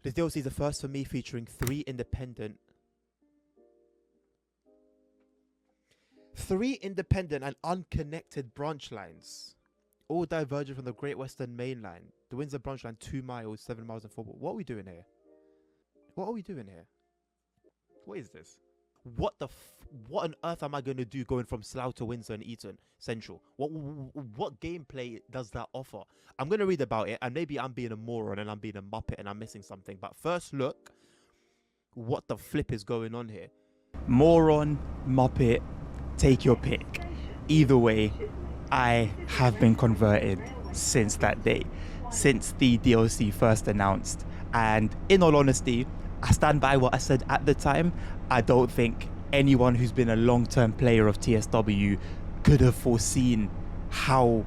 This DLC is the first for me, featuring three independent and unconnected branch lines, all diverging from the Great Western Main Line. The Windsor branch line 2 miles, 7 miles in football. What are we doing here? What are we doing here? What is this? What on earth am I going to do going from Slough to Windsor and Eton Central? What gameplay does that offer? I'm going to read about it, and maybe I'm being a moron and I'm being a muppet and I'm missing something. But first look, what the flip is going on here? Moron, muppet, take your pick. Either way, I have been converted since that day, since the DLC first announced. And in all honesty, I stand by what I said at the time. I don't think anyone who's been a long-term player of TSW could have foreseen how,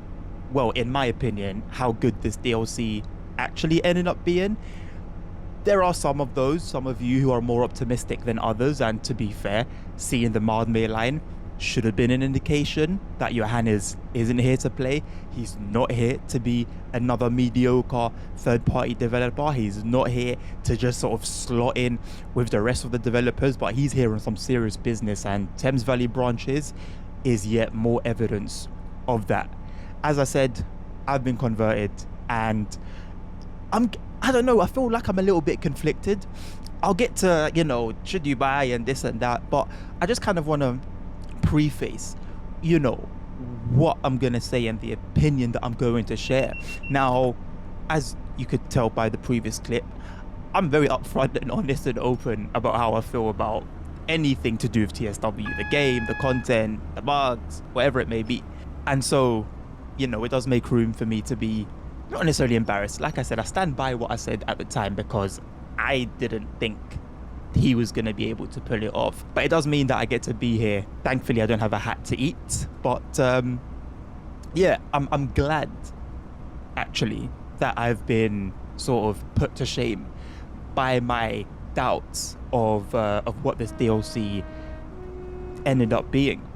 well, in my opinion, how good this DLC actually ended up being. There are some of you who are more optimistic than others, and to be fair, seeing the Mardmere line should have been an indication that Johannes isn't here to play. He's not here to be another mediocre third-party developer. He's not here to just sort of slot in with the rest of the developers, but he's here on some serious business, and Thames Valley Branches is yet more evidence of that. As I said, I've been converted, and I don't know, I feel like I'm a little bit conflicted. I'll get to, should you buy and this and that, but I just kind of want to preface, what I'm going to say and the opinion that I'm going to share. Now, as you could tell by the previous clip, I'm very upfront and honest and open about how I feel about anything to do with TSW, the game, the content, the bugs, whatever it may be. And so, it does make room for me to be not necessarily embarrassed. Like I said, I stand by what I said at the time because I didn't think he was going to be able to pull it off. But it does mean that I get to be here. Thankfully, I don't have a hat to eat. But yeah, I'm glad, actually, that I've been sort of put to shame by my doubts of what this DLC ended up being.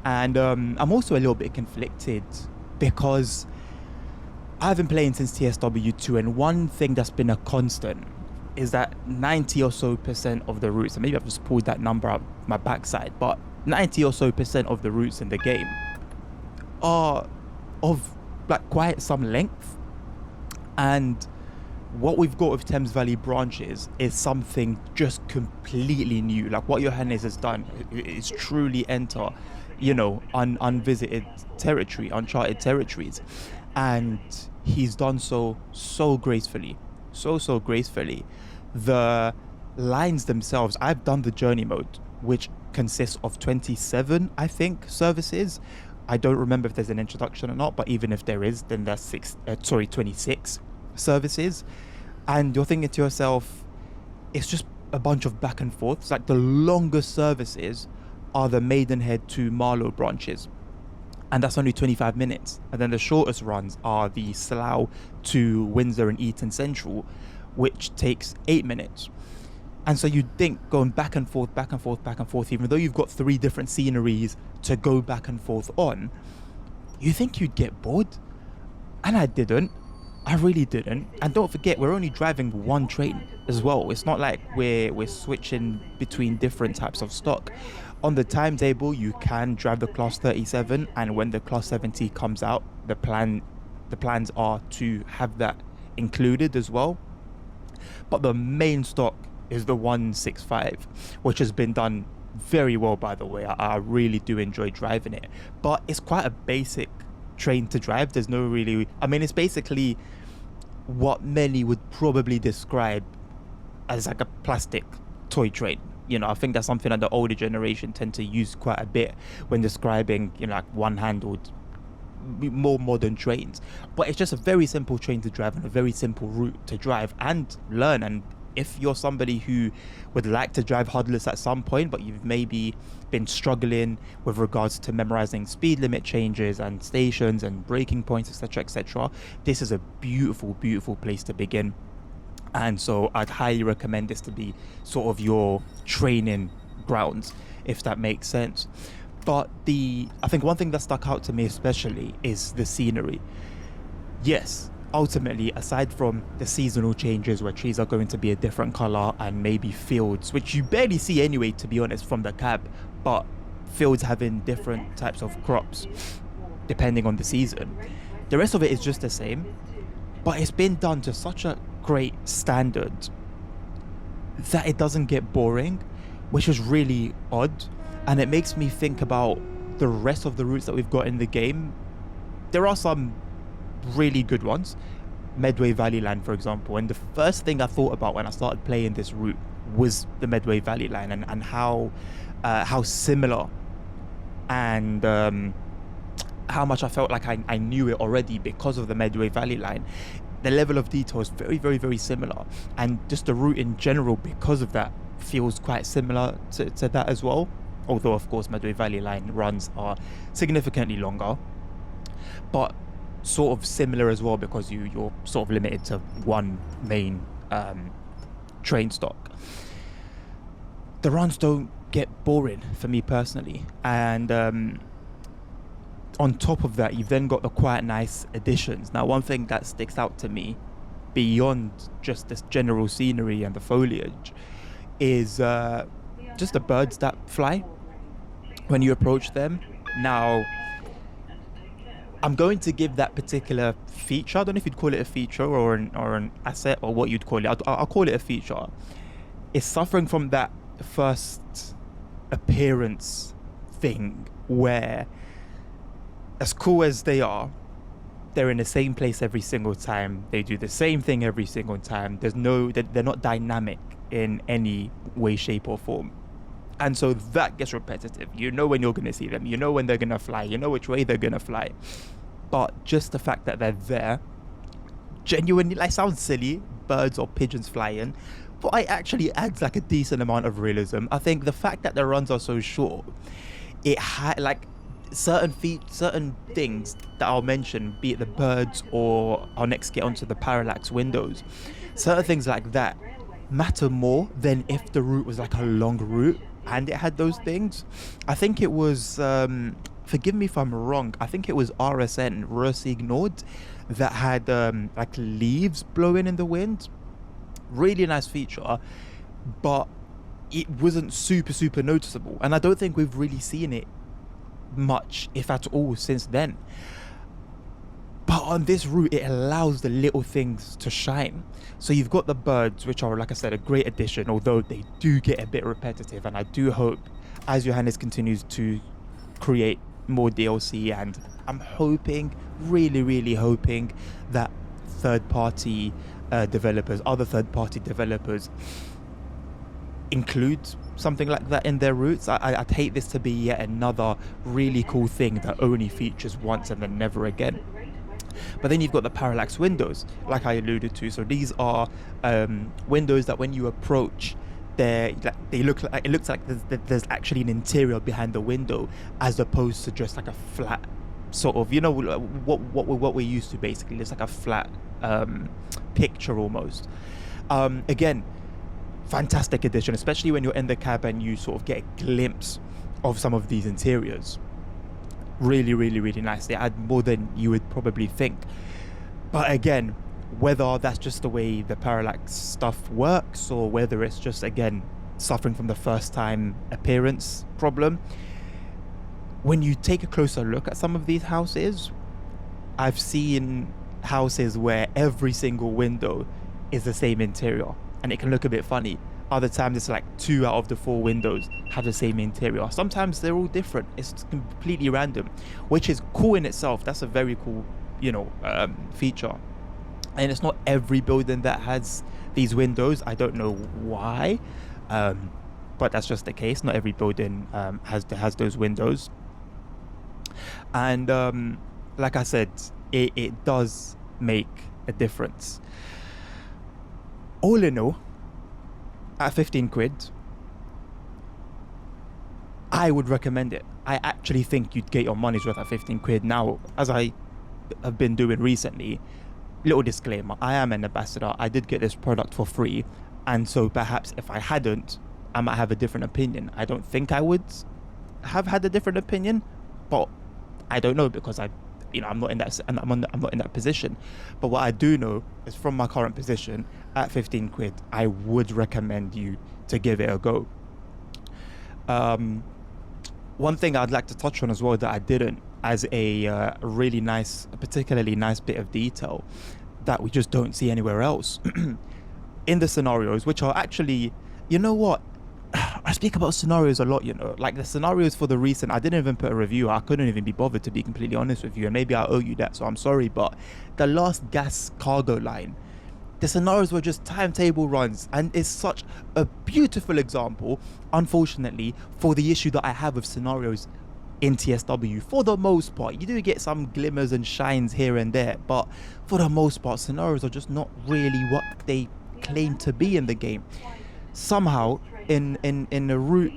And I'm also a little bit conflicted because I've been playing since TSW2, and one thing that's been a constant is that 90% or so of the routes, and maybe I've just pulled that number out my backside, but 90% or so of the routes in the game are of like quite some length. And what we've got with Thames Valley Branches is something just completely new. Like what Johannes has done is truly enter, unvisited territory, uncharted territories. And he's done so gracefully, so gracefully. The lines themselves, I've done the journey mode, which consists of 27, I think, services. I don't remember if there's an introduction or not, but even if there is, then there's 26 services. And you're thinking to yourself, it's just a bunch of back and forths. Like the longest services are the Maidenhead to Marlow branches, and that's only 25 minutes. And then the shortest runs are the Slough to Windsor and Eton Central, which takes 8 minutes. And so you'd think going back and forth, even though you've got 3 different sceneries to go back and forth on, you think you'd get bored. And I didn't. I really didn't. And don't forget, we're only driving one train as well. It's not like we're switching between different types of stock. On the timetable, you can drive the Class 37, and when the Class 70 comes out, the plans are to have that included as well. But the main stock is the 165, which has been done very well, by the way. I really do enjoy driving it. But it's quite a basic train to drive. There's no really... it's basically what many would probably describe as like a plastic toy train. I think that's something that the older generation tend to use quite a bit when describing, like one-handled, more modern trains. But it's just a very simple train to drive and a very simple route to drive and learn. And if you're somebody who would like to drive Hudless at some point, but you've maybe been struggling with regards to memorizing speed limit changes and stations and braking points, etc., this is a beautiful I to begin. And so I'd highly recommend this to be sort of your training grounds, if that makes sense. But I think one thing that stuck out to me especially is the scenery. Yes, ultimately, aside from the seasonal changes where trees are going to be a different color and maybe fields, which you barely see anyway, to be honest, from the cab, but fields having different types of crops depending on the season, the rest of it is just the same, but it's been done to such a great standard that it doesn't get boring, which is really odd. And it makes me think about the rest of the routes that we've got in the game. There are some really good ones, Medway Valley line, for example, and the first thing I thought about when I started playing this route was the Medway Valley line, and how similar and how much I felt like I knew it already because of the Medway Valley line. The level of detail is very, very, very similar, and just the route in general, because of that, feels quite similar to that as well. Although, of course, Medway Valley line runs are significantly longer, but sort of similar as well, because you're sort of limited to one main train stop. The runs don't get boring for me personally, and on top of that, you've then got the quite nice additions. Now, one thing that sticks out to me beyond just this general scenery and the foliage is just the birds that fly when you approach them. Now, I'm going to give that particular feature, I don't know if you'd call it a feature or an asset or what you'd call it. I'll call it a feature. It's suffering from that first appearance thing where, as cool as they are, they're in the same place every single time. They do the same thing every single time. They're not dynamic in any way, shape or form. And so that gets repetitive. You know when you're going to see them. You know when they're going to fly. You know which way they're going to fly. But just the fact that they're there, genuinely, like, sounds silly, birds or pigeons flying, but it actually adds like a decent amount of realism. I think the fact that the runs are so short, it like certain things that I'll mention, be it the birds or I'll next get onto the parallax windows, certain things like that matter more than if the route was like a long route and it had those things. I think it was forgive me if I'm wrong, I think it was RSN, Ignored, that had like leaves blowing in the wind. Really nice feature, but it wasn't super noticeable, and I don't think we've really seen it much, if at all, since then. But on this route, it allows the little things to shine. So you've got the birds, which are, like I said, a great addition, although they do get a bit repetitive. And I do hope, as Johannes continues to create more DLC, and I'm hoping, really hoping, that other third-party developers include something like that in their routes. I'd hate this to be yet another really cool thing that only features once and then never again. But then you've got the parallax windows, like I alluded to. So these are windows that when you approach, it looks like there's actually an interior behind the window, as opposed to just like a flat sort of, you know, what we're used to. Basically, it's like a flat picture almost. Again, fantastic addition, especially when you're in the cab and you sort of get a glimpse of some of these interiors. Really nice. They add more than you would probably think. But again, whether that's just the way the parallax stuff works, or whether it's just, again, suffering from the first time appearance problem, when you take a closer look at some of these houses, I've seen houses where every single window is the same interior, and it can look a bit funny. Other times it's like 2 out of the 4 windows have the same interior. Sometimes they're all different. It's completely random, which is cool in itself. That's a very cool, feature. And it's not every building that has these windows. I don't know why, but that's just the case. Not every building has those windows. And like I said, it does make a difference. All in all, at 15 quid, I would recommend it. I actually think you'd get your money's worth at 15 quid. Now, as I have been doing recently, little disclaimer, I am an ambassador. I did get this product for free, and so perhaps if I hadn't, I might have a different opinion. I don't think I would have had a different opinion, but I don't know, because I I'm not in that I'm not in that position. But what I do know is from my current position at 15 quid, I would recommend you to give it a go. One thing I'd like to touch on as well that I didn't, as a really nice, a particularly nice bit of detail that we just don't see anywhere else in the scenarios, which are actually, you know what? I speak about scenarios a lot, like the scenarios for the recent, I didn't even put a review. I couldn't even be bothered, to be completely honest with you. And maybe I owe you that, so I'm sorry. But the last gas cargo line, the scenarios were just timetable runs. And it's such a beautiful example, unfortunately, for the issue that I have with scenarios in TSW. For the most part, you do get some glimmers and shines here and there. But for the most part, scenarios are just not really what they claim to be in the game. Somehow, in a route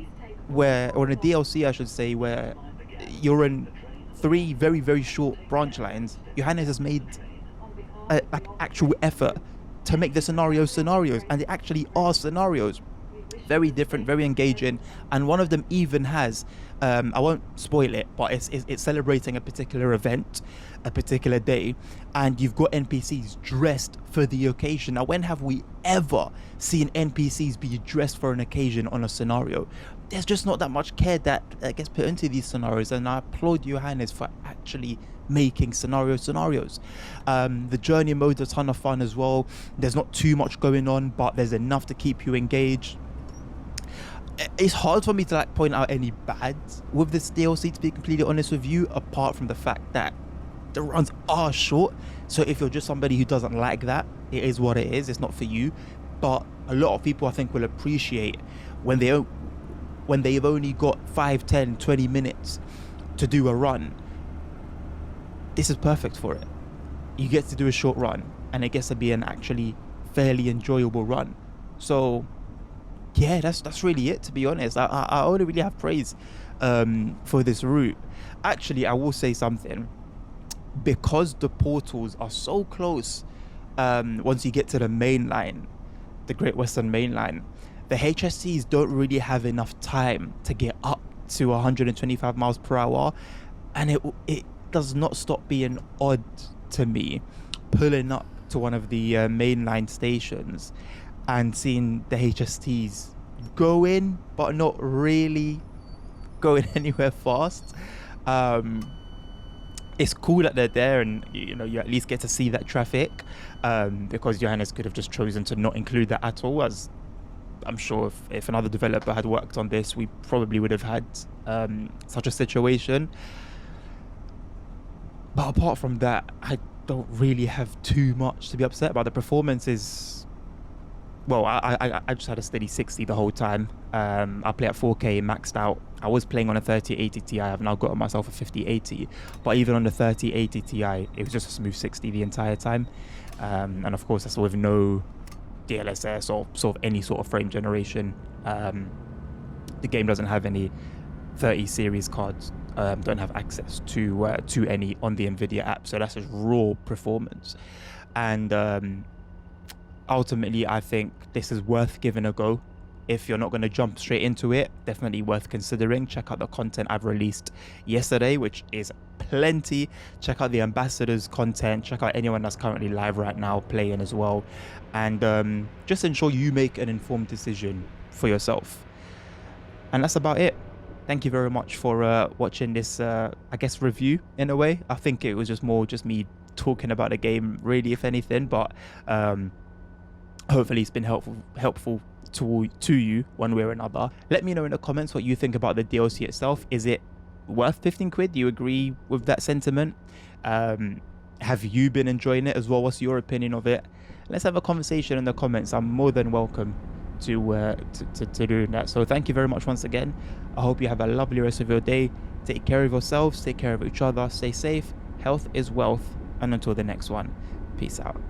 where, or in a DLC I should say, where you're in 3 very, very short branch lines, Johannes has made like actual effort to make the scenarios, and they actually are scenarios. Very different, very engaging, and one of them even has, I won't spoil it, but it's celebrating a particular event, a particular day, and you've got NPCs dressed for the occasion. Now, when have we ever seen NPCs be dressed for an occasion on a scenario? There's just not that much care that gets put into these scenarios, and I applaud Johannes for actually making scenarios. The journey mode's a ton of fun as well. There's not too much going on, but there's enough to keep you engaged. It's hard for me to like point out any bads with this DLC, to be completely honest with you, apart from the fact that the runs are short. So if you're just somebody who doesn't like that, it is what it is. It's not for you. But a lot of people, I think, will appreciate when they've only got 5, 10, 20 minutes to do a run. This is perfect for it. You get to do a short run, and it gets to be an actually fairly enjoyable run. So yeah, that's really it, to be honest. I only really have praise for this route. Actually, I will say something. Because the portals are so close, once you get to the main line, the Great Western Main Line, the HSTs don't really have enough time to get up to 125 miles per hour, and it does not stop being odd to me pulling up to one of the mainline stations and seeing the HSTs going, but not really going anywhere fast. It's cool that they're there, and you at least get to see that traffic, because Johannes could have just chosen to not include that at all. As I'm sure if another developer had worked on this, we probably would have had such a situation. But apart from that, I don't really have too much to be upset about. The performance is, well, I just had a steady 60 the whole time. I play at 4K maxed out. I was playing on a 3080 Ti. I've now got myself a 5080, but even on the 3080 Ti, it was just a smooth 60 the entire time. And of course, that's with no DLSS or sort of any sort of frame generation. The game doesn't have any 30 series cards. Don't have access to any on the Nvidia app, so that's just raw performance. And ultimately, I think this is worth giving a go. If you're not going to jump straight into it, definitely worth considering. Check out the content I've released yesterday, which is plenty. Check out the ambassadors content. Check out anyone that's currently live right now playing as well, and just ensure you make an informed decision for yourself. And that's about it. Thank you very much for watching this, I guess, review in a way. I think it was just me talking about the game, really, if anything. But hopefully it's been helpful to you one way or another. Let me know in the comments what you think about the DLC itself. Is it worth 15 quid? Do you agree with that sentiment? Have you been enjoying it as well? What's your opinion of it? Let's have a conversation in the comments. I'm more than welcome to doing that. So thank you very much once again. I hope you have a lovely rest of your day. Take care of yourselves, take care of each other, stay safe. Health is wealth, and until the next one, peace out.